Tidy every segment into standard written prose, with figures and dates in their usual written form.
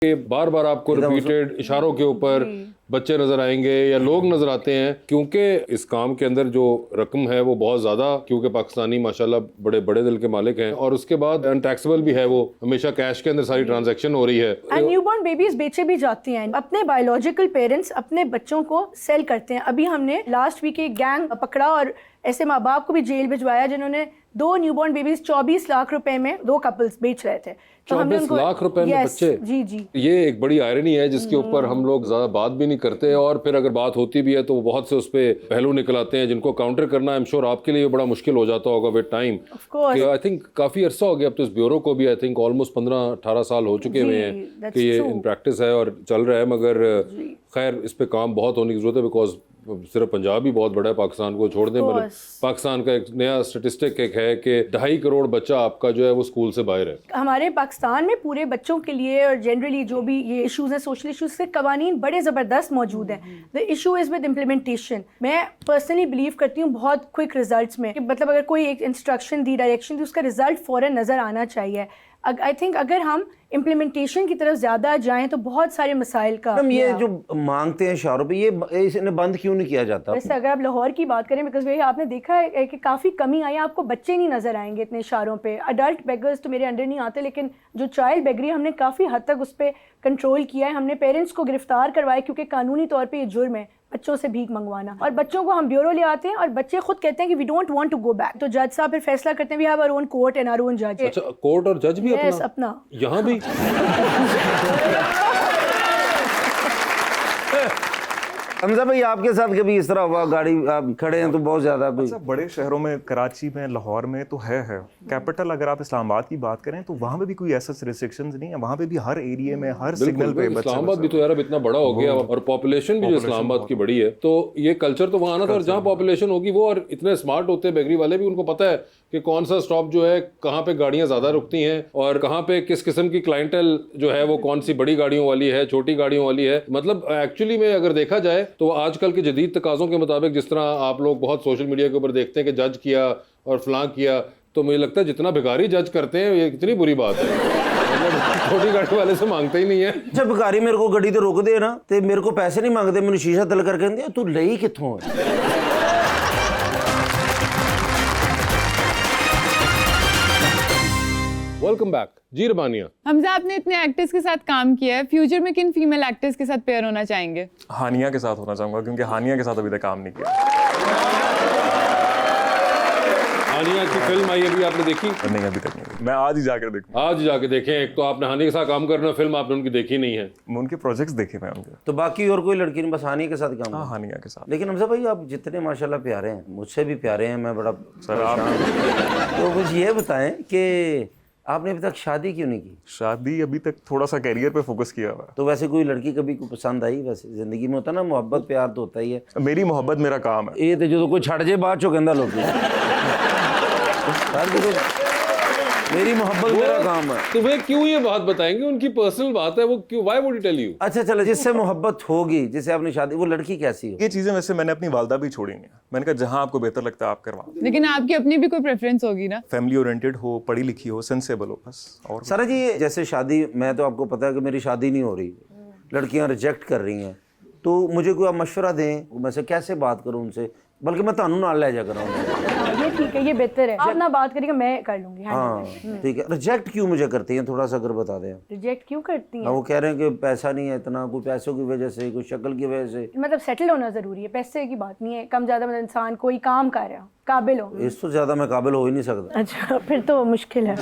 कि बार बार आपको रिपीटेड इशारों के ऊपर बच्चे नजर आएंगे या लोग नजर आते हैं, क्योंकि इस काम के अंदर जो रकम है वो बहुत ज्यादा, क्योंकि पाकिस्तानी माशाल्लाह बड़े बड़े दिल के मालिक हैं, और उसके बाद अनटैक्सेबल भी है, वो हमेशा कैश के अंदर सारी ट्रांजैक्शन हो रही है। न्यूबॉर्न बेबीज बेचे भी जाती हैं, अपने बायोलॉजिकल पेरेंट्स अपने बच्चों को सेल करते हैं। अभी हमने लास्ट वीक एक गैंग पकड़ा और ऐसे माँ बाप को भी जेल भिजवाया जिन्होंने 2 न्यूबॉर्न बेबीज 24 लाख रुपए में 2 कपल्स बेच रहे थे। तो हमने 24 लाख रुपए में बच्चे। जी जी, ये एक बड़ी आयरनी है जिसके ऊपर हम लोग ज्यादा बात भी नहीं करते, और फिर अगर बात होती भी है तो बहुत से उस पे पहलू निकल आते हैं जिनको काउंटर करना आई एम श्योर आपके लिए बड़ा मुश्किल हो जाता होगा विद टाइम। आई थिंक काफी अरसा हो गया अब तो इस ब्यूरो को भी, आई थिंक ऑलमोस्ट 15-18 साल हो चुके हुए हैं कि ये इन प्रैक्टिस है और चल रहा है, मगर खैर इस पे काम बहुत होने की जरूरत है, बिकॉज सिर्फ पंजाब ही बहुत बड़ा है, पाकिस्तान को छोड़ दें। मतलब पाकिस्तान का एक नया स्टेटिस्टिक एक है कि 2.5 करोड़ बच्चा आपका जो है वो स्कूल से बाहर है। हमारे पाकिस्तान में पूरे बच्चों के लिए और जनरली जो भी ये इश्यूज हैं, सोशल इश्यूज के कवानीन बड़े ज़बरदस्त मौजूद हैं। The issue is with implementation. मैं पर्सनली बिलीव करती हूँ बहुत क्विक रिजल्ट्स में, कि मतलब अगर कोई एक इंस्ट्रक्शन दी, डायरेक्शन दी, उसका रिजल्ट फ़ौरन नज़र आना चाहिए। आई थिंक अगर हम इम्प्लीमेंटेशन की तरफ ज़्यादा जाएं तो बहुत सारे मसाइल का हम ये जो मांगते हैं इशारों पे, ये इसने बंद क्यों नहीं किया जाता? वैसे अगर आप लाहौर की बात करें, बिकॉज आपने देखा है कि काफ़ी कमी आई है, आपको बच्चे नहीं नज़र आएंगे इतने इशारों पे। अडल्ट बेगर्स तो मेरे अंडर नहीं आते, लेकिन जो चाइल्ड बेगरी हमने काफ़ी हद तक उस पर कंट्रोल किया है। हमने पेरेंट्स को गिरफ्तार करवाया क्योंकि कानूनी तौर पर ये जुर्म है बच्चों से भीख मंगवाना, और बच्चों को हम ब्यूरो ले आते हैं और बच्चे खुद कहते हैं कि we don't want to go back. तो जज साहब फिर फैसला करते हैं, we have our own court and our own जज। अच्छा, कोर्ट और जज भी अपना यहाँ भी हमजा भाई आपके साथ कभी इस तरह हुआ, गाड़ी आप खड़े हैं तो बहुत ज्यादा कोई? अच्छा, बड़े शहरों में कराची में, लाहौर में तो है कैपिटल। अगर आप इस्लामाबाद की बात करें तो वहाँ पे भी कोई ऐसा रिस्ट्रिक्शंस नहीं है, वहाँ पे भी हर एरिया में हर सिग्नल पे इस्लामाबाद भी तो यार अब इतना बड़ा हो गया और पॉपुलेशन भी जो इस्लामाबाद की बड़ी है, तो ये कल्चर तो वहाँ आना था। और जहाँ पॉपुलेशन होगी वो, और इतने स्मार्ट होते हैं बेकरी वाले भी, उनको पता है कि कौन सा स्टॉप जो है, कहाँ पे गाड़ियाँ ज़्यादा रुकती हैं और कहाँ पे किस किस्म की क्लाइंटल जो है वो कौन सी बड़ी गाड़ियों वाली है, छोटी गाड़ियों वाली है। मतलब एक्चुअली में अगर देखा जाए तो आजकल के जदीद तकाज़ों के मुताबिक, जिस तरह आप लोग बहुत सोशल मीडिया के ऊपर देखते हैं कि जज किया और फलां किया, तो मुझे लगता है जितना भिखारी जज करते हैं ये कितनी बुरी बात है। मतलब छोटी गाड़ी वाले से मांगते ही नहीं है। जब भिखारी मेरे को गड्डी तो रोक दे ना, तो मेरे को पैसे नहीं मांगते, मैंने शीशा तल कर कहते तू लई कित्थों है। वेलकम बैक जी रबानिया। हमजा, आपने इतने एक्टर्स के साथ काम किया है, फ्यूचर में किन फीमेल एक्टर्स के साथ पेयर होना चाहेंगे? हानिया के साथ होना चाहूंगा, क्योंकि हानिया के साथ अभी तक काम नहीं किया। हानिया की फिल्म आई अभी आपने देखी? नहीं, अभी तक नहीं। मैं आज ही जाकर देखूं। आज जाके देखें। एक तो आपने हानिया के साथ काम करना, फिल्म आपने उनकी देखी नहीं है। मैं उनके प्रोजेक्ट्स देखे मैं उनके। तो बाकी और कोई लड़की नहीं, बस हानिया के साथ काम? हाँ, हानिया के साथ। लेकिन हमजा भाई आप जितने माशाल्लाह प्यारे हैं, मुझसे भी प्यारे हैं, मैं बड़ा सर आप तो मुझे ये बताएं कि आपने अभी तक शादी क्यों नहीं की? शादी अभी तक थोड़ा सा कैरियर पे फोकस किया हुआ है। तो वैसे कोई लड़की कभी को पसंद आई? वैसे जिंदगी में होता ना, मोहब्बत प्यार तो होता ही है। मेरी मोहब्बत मेरा काम है। ये तो जो कोई छड़ जे बाद चो कहंदा लोग मेरी मोहब्बत मेरा काम है। तो वे क्यों ये बात बताएंगे? उनकी पर्सनल बात है, वो क्यों, why would he tell you? अच्छा चलो, जिससे मोहब्बत होगी, जिससे आपने शादी, वो लड़की कैसी हो? ये चीजें वैसे मैंने अपनी वालदा भी छोड़ी नहीं। मैंने कहा जहां आपको बेहतर लगता है आप करवाओ। लेकिन आपकी अपनी भी कोई प्रेफरेंस होगी ना? फैमिली ओरिएंटेड हो, पढ़ी लिखी हो, सेंसेबल हो, बस। और सारा जी जैसे शादी, मैं तो आपको पता है कि मेरी शादी नहीं हो रही, लड़कियां रिजेक्ट कर रही हैं, तो मुझे कोई आप मशवरा दें, मैं से कैसे बात करूं उनसे? बल्कि मैं तानू नाल ले जा कर ये ठीक है, ये बेहतर है। आप ना बात करिएगा, मैं कर लूंगी। हाँ ठीक है। रिजेक्ट क्यों मुझे करती हैं, थोड़ा सा अगर बता दें। रिजेक्ट क्यों करती हैं? वो कह रहे हैं कि पैसा नहीं है इतना, कोई पैसों की वजह से, कोई शक्ल की वजह से। मतलब सेटल होना जरूरी है, पैसे की बात नहीं है। कम ज्यादा मतलब इंसान कोई काम कर रहा हो, काबिल हो। इससे ज्यादा मैं काबिल हो ही नहीं सकता। अच्छा, फिर तो मुश्किल है।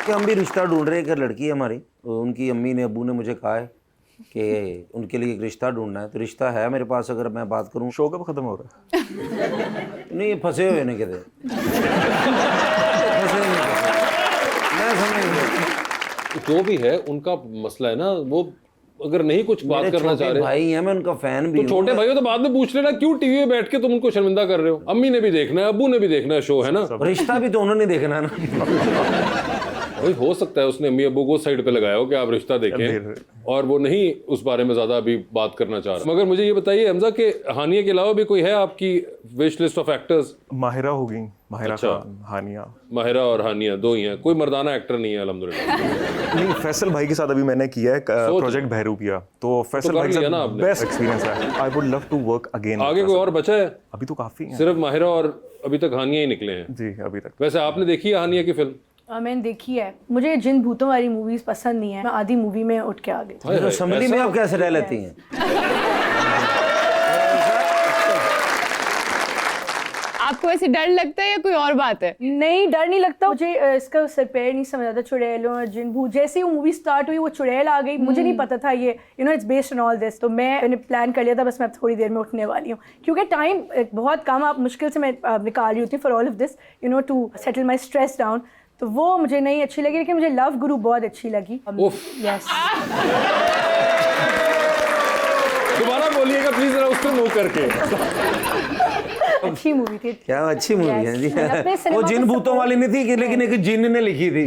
कि हम भी रिश्ता ढूंढ रहे हैं। एक लड़की है हमारी, उनकी अम्मी ने, अबू ने मुझे कहा है कि उनके लिए एक रिश्ता ढूंढना है। तो रिश्ता है मेरे पास, अगर मैं बात करूं। शो कब खत्म हो रहा है? नहीं, ये फंसे हुए नहीं कहते, मैं समझ। जो भी है उनका मसला है ना, वो अगर नहीं कुछ बात करना चाह रहे, भाई है, मैं उनका फैन भी तो छोटे भाइयों तो बाद में पूछ लेना, क्यों टीवी में बैठ के तुम उनको शर्मिंदा कर रहे हो? अम्मी ने भी देखना है, अब्बू ने भी देखना है, शो है ना। रिश्ता भी तो उन्होंने देखना है ना। वही हो सकता है उसने अम्मी अब्बू को साइड पे लगाया हो कि आप रिश्ता देखें और वो नहीं उस बारे में ज्यादा अभी बात करना चाह रहा। मगर मुझे ये बताइए हमजा के हानिया के अलावा भी कोई है आपकी wish list of actors? Mahira हो गई, माहिरा अच्छा। खान, हानिया। माहिरा और हानिया दो ही हैं, कोई मर्दाना एक्टर नहीं है अल्हम्दुलिल्लाह। नहीं, फैसल भाई के साथ अभी मैंने किया है प्रोजेक्ट बहरूपिया, तो फैसल कर भाई के लिया ना साथ आपने। बेस्ट एक्सपीरियंस है। I would love to work again. आगे कोई और बचा है? अभी तो काफी है सिर्फ माहिरा और अभी तक हानिया ही निकले हैं। जी अभी तक। वैसे आपने देखी है हानिया की फिल्म? मैंने देखी है, मुझे जिन भूतों वाली मूवीज पसंद नहीं है, मैं आधी मूवी में उठ के आ गई। हाय हाय, असेंबली में आप कैसे रह लेती हैं? आपको ऐसे डर लगता है या कोई और बात है? नहीं, डर नहीं लगता मुझे। इसका सर पैर नहीं समझ आता, चुड़ैलों और जिन भूत। जैसे ही वो मूवी स्टार्ट हुई वो चुड़ैल आ गई, मुझे नहीं पता था ये it's based on all this. तो मैंने प्लान कर लिया था, बस मैं थोड़ी देर में उठने वाली हूँ, क्योंकि टाइम बहुत कम, आप मुश्किल से मैं निकाल रही होती for all of this to settle my stress down. तो वो मुझे नहीं अच्छी लगी, लेकिन मुझे लव गुरु बहुत अच्छी लगी। यस, दोबारा बोलिएगा प्लीज जरा उसको नो करके। अच्छी मूवी थी। क्या अच्छी मूवी है जी। अपने वो सिनेमा जिन को भूतों वाली नहीं थी लेकिन एक जिन ने लिखी थी।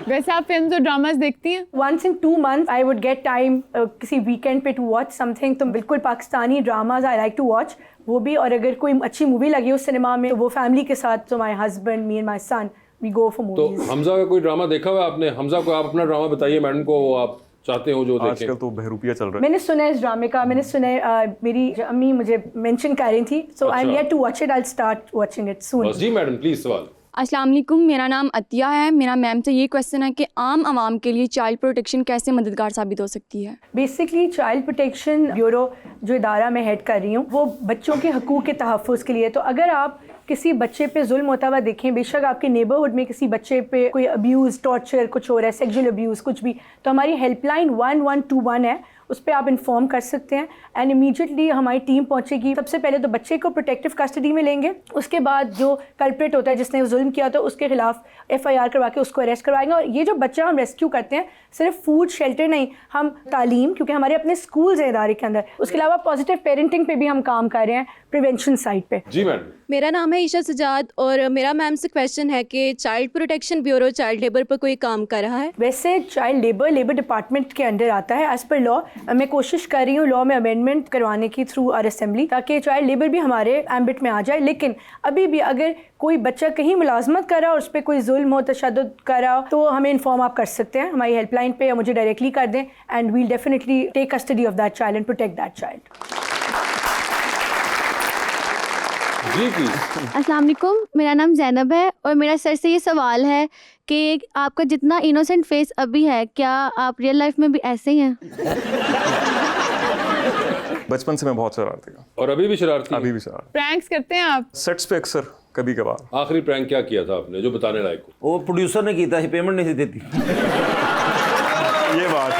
वैसे आप फिल्म्स और ड्रामास देखती हैं? Once in 2 months I would get time किसी वीकेंड पे to watch something। तो बिल्कुल Pakistani dramas I like to watch, वो भी। और अगर कोई अच्छी मूवी लगी उस सिनेमा में तो वो फैमिली के साथ, तो my husband, me and my son, we go for तो मूवीज। हमजा का कोई ड्रामा देखा हुआ आपने? हमजा को आप अपना ड्रामा बताइए मैडम को, वो आप चाहते हो जो देखें। आजकल तो बहरूपिया चल रहा है। मैंने सुना है इस ड्रामे का, मैंने सुना है, मेरी अम्मी मुझे मेंशन कर रही थी, so I am yet to watch it, I will start watching it soon. बस जी मैडम प्लीज सवाल। अस्सलाम वालेकुम, मेरा नाम अतिया है। मेरा मैम से ये क्वेश्चन है कि आम आवाम के लिए चाइल्ड प्रोटेक्शन कैसे मददगार साबित हो सकती है? बेसिकली चाइल्ड प्रोटेक्शन ब्यूरो जो इदारा मैं हेड कर रही हूँ, वो बच्चों के हकूक़ के तहफ़्फ़ुज़ के लिए। तो अगर आप किसी बच्चे पे जुल्म होता हुआ देखें, बेशक आपके नेबरहुड में किसी बच्चे पे कोई अब्यूज़, टॉर्चर कुछ हो रहा है, सेक्सुअल अब्यूज़ कुछ भी, तो हमारी हेल्पलाइन 1121 है, उस पर आप इन्फॉर्म कर सकते हैं एंड इमीडिएटली हमारी टीम पहुंचेगी। सबसे पहले तो बच्चे को प्रोटेक्टिव कस्टडी में लेंगे, उसके बाद जो कल्प्रेट होता है जिसने जुल्म किया तो उसके खिलाफ FIR करवा के उसको अरेस्ट करवाएंगे। और ये जो बच्चा हम रेस्क्यू करते हैं, सिर्फ फूड शेल्टर नहीं, हम तालीम, क्योंकि हमारे अपने स्कूल्स हैं इदारे के अंदर, उसके अलावा पॉजिटिव पेरेंटिंग पे भी हम काम कर रहे हैं, प्रिवेंशन साइड पे। जी मैडम। मेरा नाम है ईशा सजाद और मेरा मैम से क्वेश्चन है कि child protection bureau child labour पर कोई काम कर रहा है? वैसे चाइल्ड लेबर डिपार्टमेंट के अंडर आता है एज पर लॉ। मैं कोशिश कर रही हूँ लॉ में अमेंडमेंट करवाने की थ्रू आर असेंबली, ताकि चाइल्ड लेबर भी हमारे एम्बिट में आ जाए। लेकिन अभी भी अगर कोई बच्चा कहीं मुलाजमत कर रहा हो, उस पर कोई जुल्म हो, तशद्दुद कर रहा हो, तो हमें इन्फॉर्म आप कर सकते हैं हमारी हेल्पलाइन पे, या मुझे डायरेक्टली कर दें and we'll definitely take custody of that child and protect that child. जी प्लीज। अस्सलाम वालेकुम, मेरा नाम जैनब है और मेरा सर से ये सवाल है कि आपका जितना इनोसेंट फेस अभी है, क्या आप रियल लाइफ में भी ऐसे ही हैं? बचपन से मैं बहुत शरारती हूँ। और अभी भी शरारती? अभी भी शरारती। प्रैंक्स करते हैं आप? सेट्स पे अक्सर कभी कभार। आखिरी प्रैंक क्या किया था आपने जो बताने लायक हो? वो प्रोड्यूसर ने की था, पेमेंट नहीं देती। ये बात